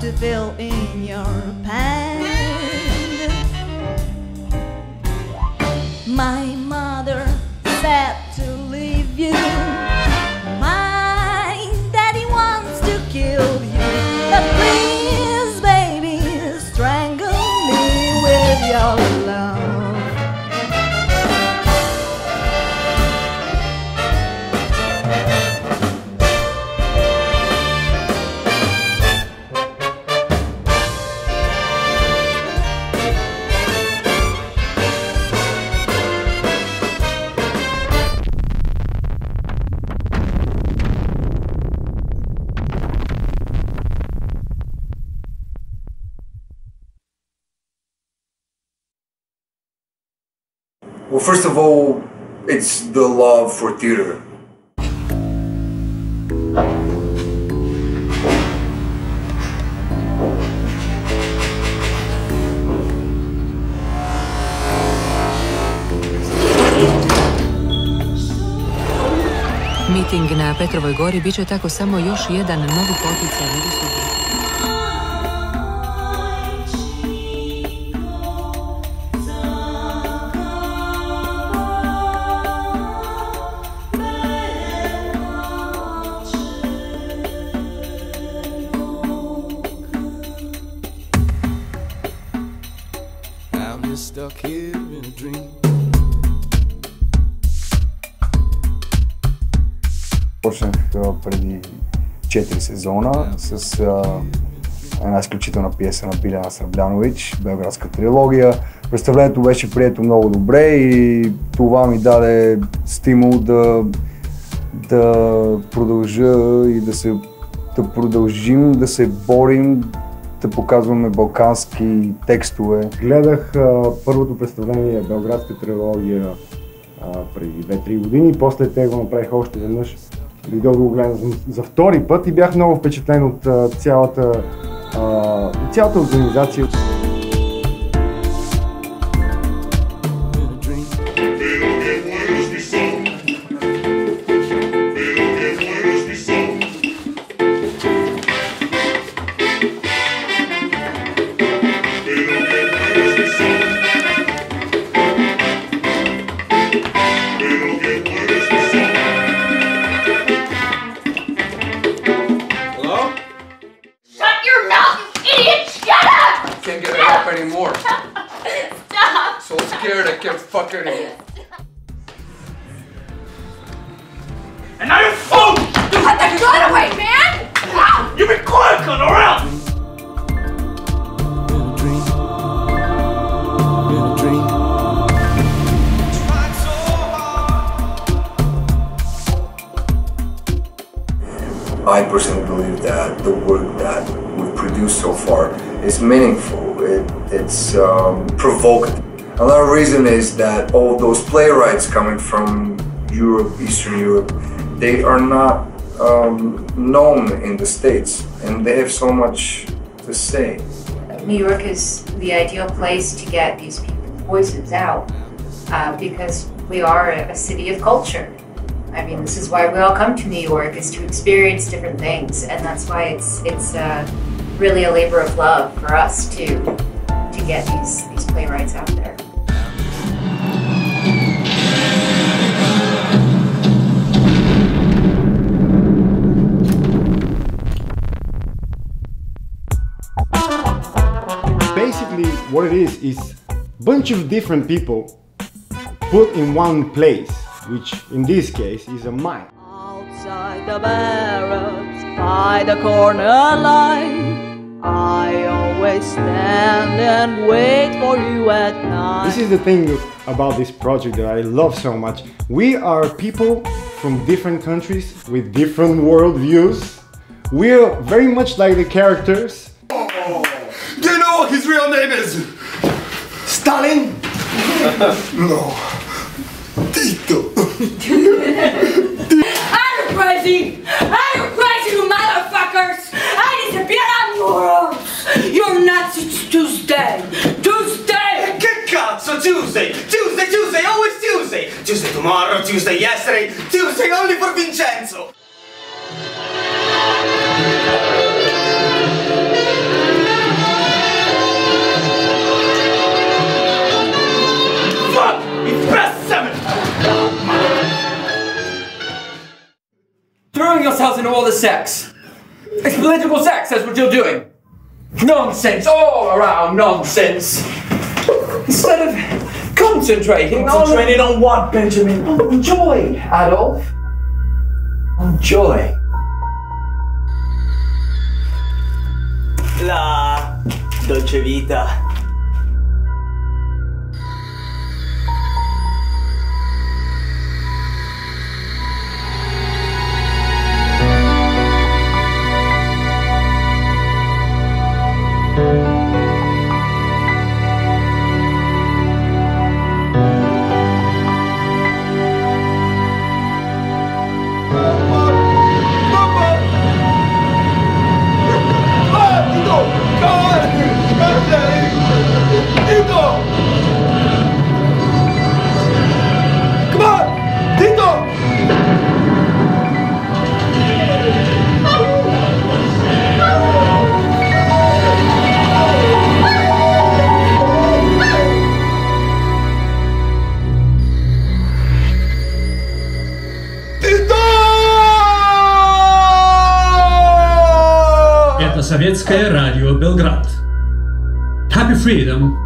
to fill in your pants. My mother said to leave you. My daddy wants to kill you. But please, baby, strangle me with your love. Well, first of all, it's the love for theater. Miting na Petrovoj gori bit će tako samo još jedan novi poticaj virusu. Stuck here in a dream. Почнах преди 4 сезона с една изключителна пиеса на Биляна Сърблянович, Белградска трилогия. Представлението беше прието много добре и това ми даде стимул да продължа и да продължим да се борим, да показваме балкански текстове. Гледах първото представление Белградска трилогия преди 2-3 години, после те го направих още веднъж. Дойдох да го гледам за втори път и бях много впечатлен от цялата организация. Can't get it up anymore. Stop! So scared I can't fuck anymore. And now you're full! Put the gun away, man! You be quiet, cunt, or else! I personally believe that the work that we've produced so far is meaningful, it's provocative. Another reason is that all those playwrights coming from Europe, Eastern Europe, they are not known in the States and they have so much to say. New York is the ideal place to get these people's voices out because we are a city of culture. I mean, this is why we all come to New York, is to experience different things, and that's why it's really a labor of love for us to get these playwrights out there. Basically, what it is a bunch of different people put in one place, which in this case is a mine. Outside the barracks, by the corner line, I always stand and wait for you at night. This is the thing about this project that I love so much. We are people from different countries with different world views. We're very much like the characters. Do you know what his real name is? Stalin? No. Tito. Are you crazy? Are you crazy, you motherfuckers? I disappeared on yours. You're nuts, it's Tuesday. Tuesday! Che cazzo, Tuesday! Tuesday, Tuesday, always Tuesday! Tuesday tomorrow, Tuesday yesterday, Tuesday only for Vincenzo! It's political sex, that's what you're doing. Nonsense, all around nonsense. Instead of concentrating on what, Benjamin? On joy, Adolf. On joy. La dolce vita. Это советское радио Белград. Happy Freedom.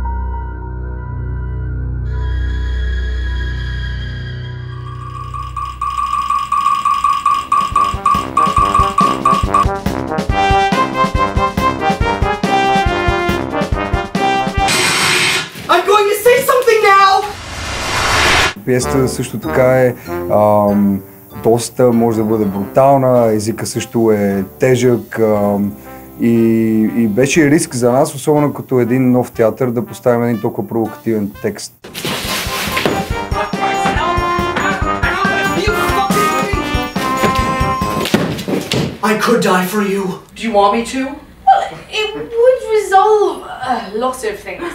I'm going to say something now! Пиесата също така е доста, може да бъде брутална, езика също е тежък и беше риск за нас, особено като един нов театър, да поставим един толкова провокативен текст. I could die for you. Do you want me to? Well, it would resolve a lot of things.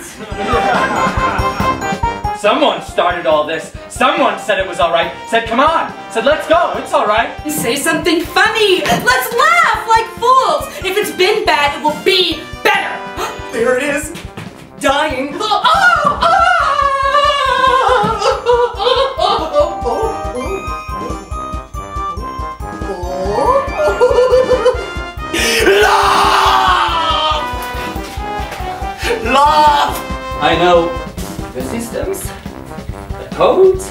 Someone started all this. Someone said it was alright. Said, come on. Said, let's go. It's alright. Say something funny. Let's laugh like fools. If it's been bad, it will be better. There it is. Dying. Love! Love! I know the systems, the codes,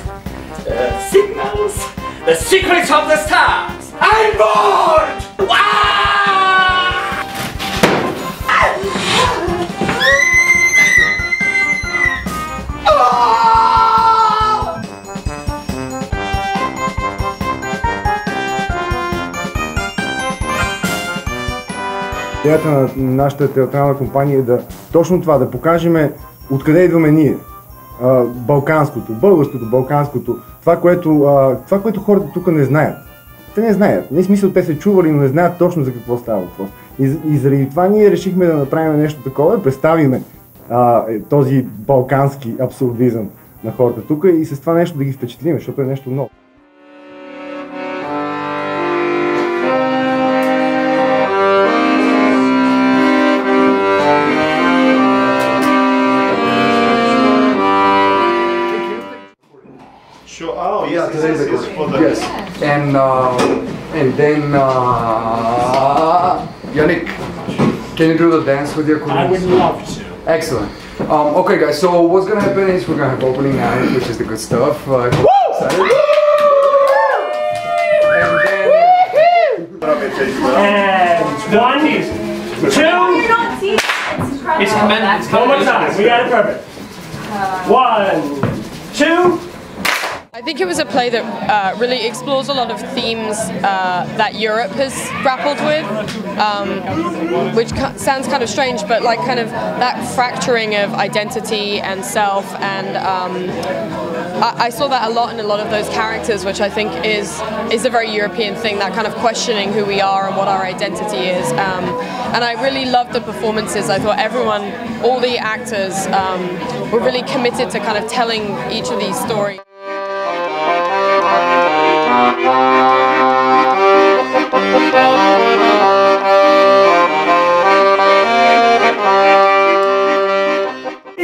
the signals, the secrets of the stars. I'm bored! Идеята на нашата театрална компания е да точно това, да покажем откъде идваме ние. Балканското, българското, балканското, това, което хората тук не знаят. Те не знаят. Не смисъл, те се чували, но не знаят точно за какво става въпрос. И заради това ние решихме да направим нещо такова, да представиме този балкански абсурдизъм на хората тук и с това нещо да ги впечатлим, защото е нещо ново. Sure. Oh, yes, today's this is for the... Yes, and then Yannick, can you do the dance with your colleagues? I would love to. Excellent. Okay, guys. So what's gonna happen is we're gonna have opening night, which is the good stuff. And 1, 2. It's commended. One more time. We got it perfect. 1, 2. I think it was a play that really explores a lot of themes that Europe has grappled with, which sounds kind of strange, but like kind of that fracturing of identity and self, and I saw that a lot in a lot of those characters, which I think is a very European thing, that kind of questioning who we are and what our identity is. And I really loved the performances. I thought everyone, all the actors, were really committed to kind of telling each of these stories.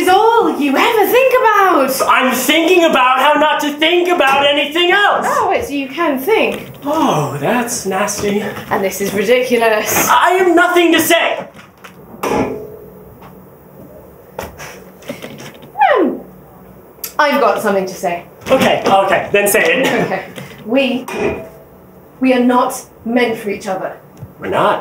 Is all you ever think about? I'm thinking about how not to think about anything else. Oh, wait, so you can think. Oh, that's nasty. And this is ridiculous. I have nothing to say. I've got something to say. Okay, then say it. Okay. We are not meant for each other. We're not.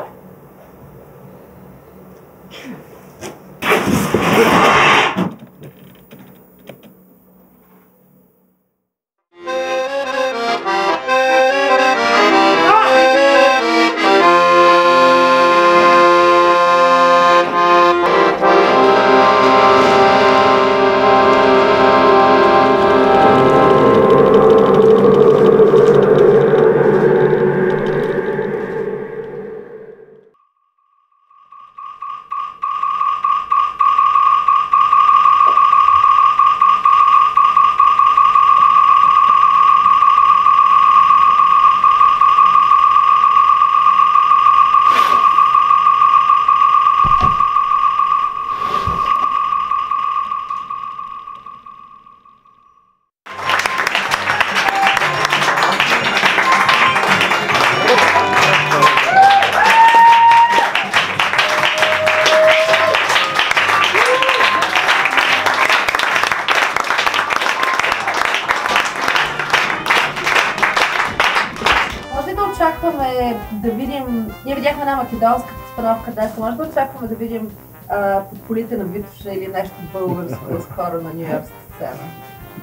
Очакваме да видим, ние видяхме една македонска постановка днес, може да очакваме да видим под полите на Витоша или нещо българско скоро на нюйоркска сцена.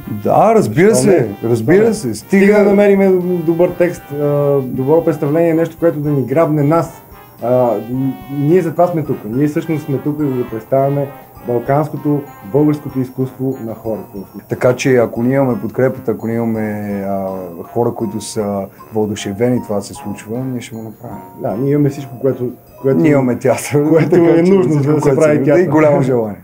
Да, разбира се. Стига да намерим добър текст, добро представление, нещо, което да ни грабне нас. Ние за това сме тук. Ние всъщност сме тук, за да представяме балканското, българското изкуство на хората. Така че ако ние имаме подкрепата, ако ние имаме хора, които са въодушевени това да се случва, ние ще го направим. Да, ние имаме всичко, което ние имаме театър, което е нужно, за да се прави театър. И голямо желание.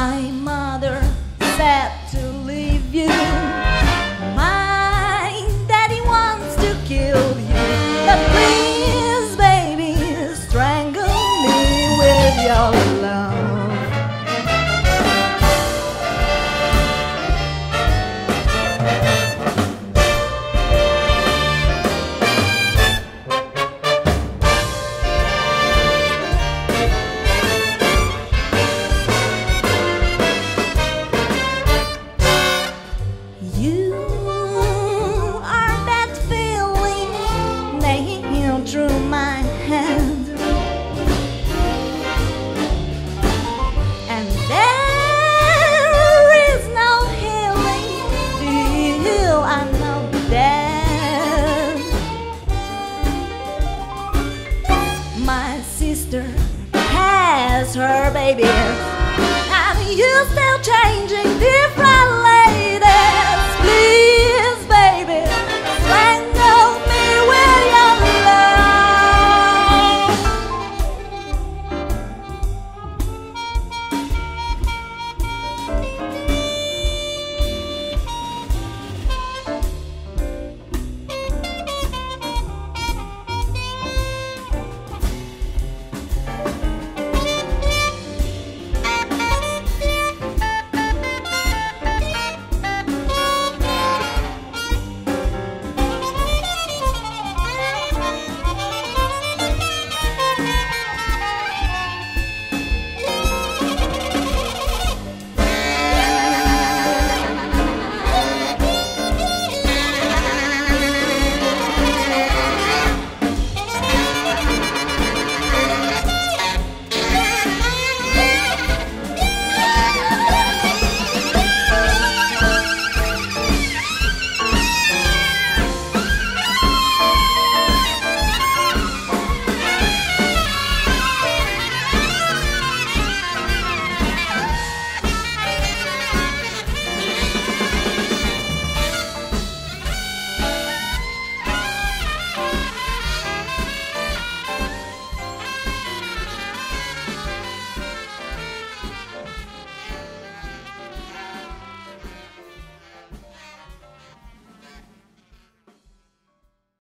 My mother said to leave you. My daddy wants to kill you. But please, baby, strangle me with your love. Through my hand, and there is no healing till I'm not dead. My sister has her babies, and you still changing different